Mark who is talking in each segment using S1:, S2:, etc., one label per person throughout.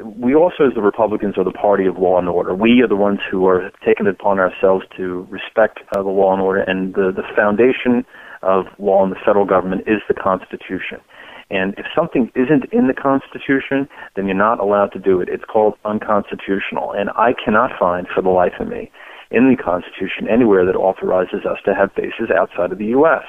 S1: we also, as the Republicans, are the party of law and order. We are the ones who are taking it upon ourselves to respect the law and order, and the foundation of law in the federal government is the Constitution. And if something isn't in the Constitution, then you're not allowed to do it. It's called unconstitutional. And I cannot find, for the life of me, in the Constitution anywhere that authorizes us to have bases outside of the U.S.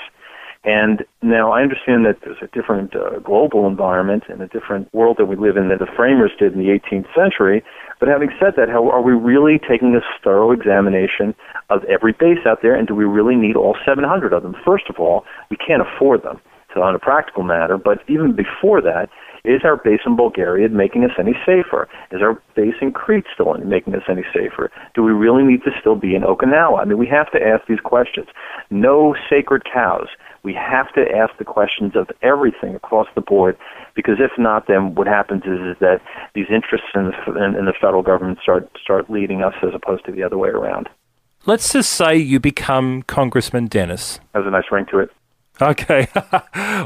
S1: And now I understand that there's a different global environment and a different world that we live in that the framers did in the 18th century. But having said that, how are we really taking a thorough examination of every base out there, and do we really need all 700 of them? First of all, we can't afford them. So on a practical matter, but even before that, is our base in Bulgaria making us any safer? Is our base in Crete still making us any safer? Do we really need to still be in Okinawa? I mean, we have to ask these questions. No sacred cows. We have to ask the questions of everything across the board, because if not, then what happens is that these interests in the federal government start leading us as opposed to the other way around.
S2: Let's just say you become Congressman Dennis.
S1: Has a nice ring to it.
S2: Okay.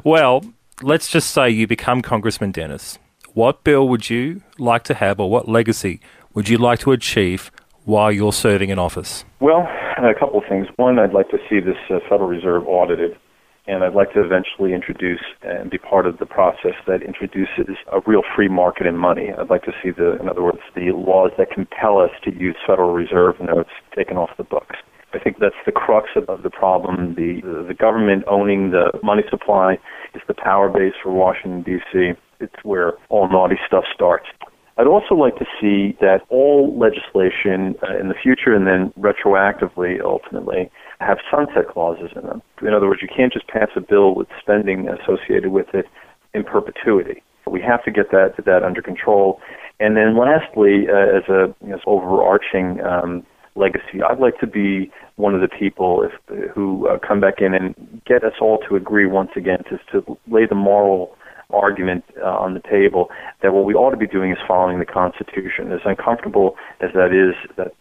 S2: Well, let's just say you become Congressman Dennis. What bill would you like to have, or what legacy would you like to achieve while you're serving in office?
S1: Well, a couple of things. One, I'd like to see this Federal Reserve audited, and I'd like to eventually introduce and be part of the process that introduces a real free market in money. I'd like to see in other words, the laws that compel us to use Federal Reserve notes taken off the books. I think that's the crux of the problem. The government owning the money supply is the power base for Washington, D.C. It's where all naughty stuff starts. I'd also like to see that all legislation in the future and then retroactively, ultimately, have sunset clauses in them. In other words, you can't just pass a bill with spending associated with it in perpetuity. We have to get that under control. And then lastly, as overarching legacy, I'd like to be one of the people who come back in and get us all to agree once again to lay the moral argument on the table that what we ought to be doing is following the Constitution. As uncomfortable as that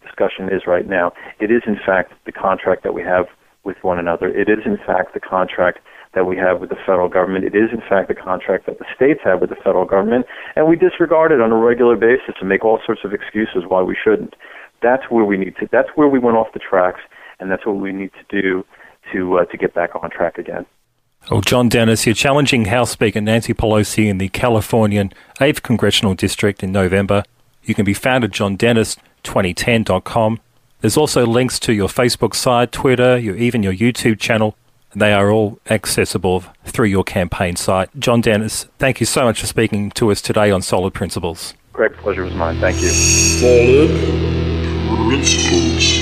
S1: discussion is right now, it is in fact the contract that we have with one another. It is in fact the contract that we have with the federal government. It is in fact the contract that the states have with the federal government, and we disregard it on a regular basis and make all sorts of excuses why we shouldn't. That's where we need to. That's where we went off the tracks, and that's what we need to do to get back on track again.
S2: Well, John Dennis, you're challenging House Speaker Nancy Pelosi in the Californian 8th Congressional District in November. You can be found at johndennis2010.com. There's also links to your Facebook site, Twitter, even your YouTube channel. They are all accessible through your campaign site. John Dennis, thank you so much for speaking to us today on Solid Principles.
S1: Great pleasure was mine. Thank you.
S3: Solid Principles.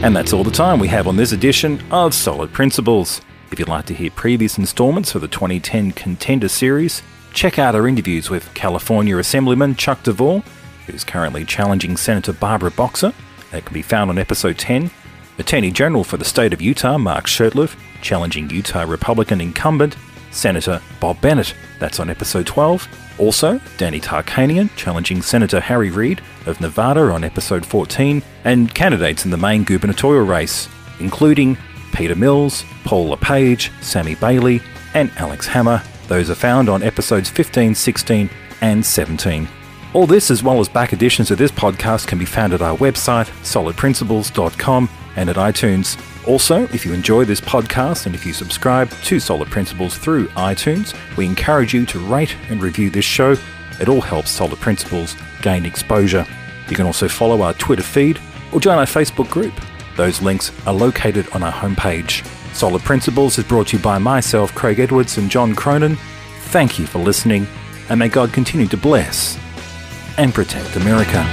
S2: And that's all the time we have on this edition of Solid Principles. If you'd like to hear previous installments for the 2010 Contender Series, check out our interviews with California Assemblyman Chuck Duvall, who's currently challenging Senator Barbara Boxer. That can be found on Episode 10. Attorney General for the state of Utah, Mark Shurtleff, challenging Utah Republican incumbent Senator Bob Bennett. That's on Episode 12. Also, Danny Tarkanian challenging Senator Harry Reid of Nevada on Episode 14, and candidates in the main gubernatorial race, including Peter Mills, Paul LePage, Sammy Bailey, and Alex Hammer. Those are found on Episodes 15, 16, and 17. All this, as well as back editions of this podcast, can be found at our website, solidprinciples.com, and at iTunes. Also, if you enjoy this podcast and if you subscribe to Solid Principles through iTunes, we encourage you to rate and review this show. It all helps Solid Principles gain exposure. You can also follow our Twitter feed or join our Facebook group. Those links are located on our homepage. Solid Principles is brought to you by myself, Craig Edwards, and John Cronin. Thank you for listening, and may God continue to bless and protect America.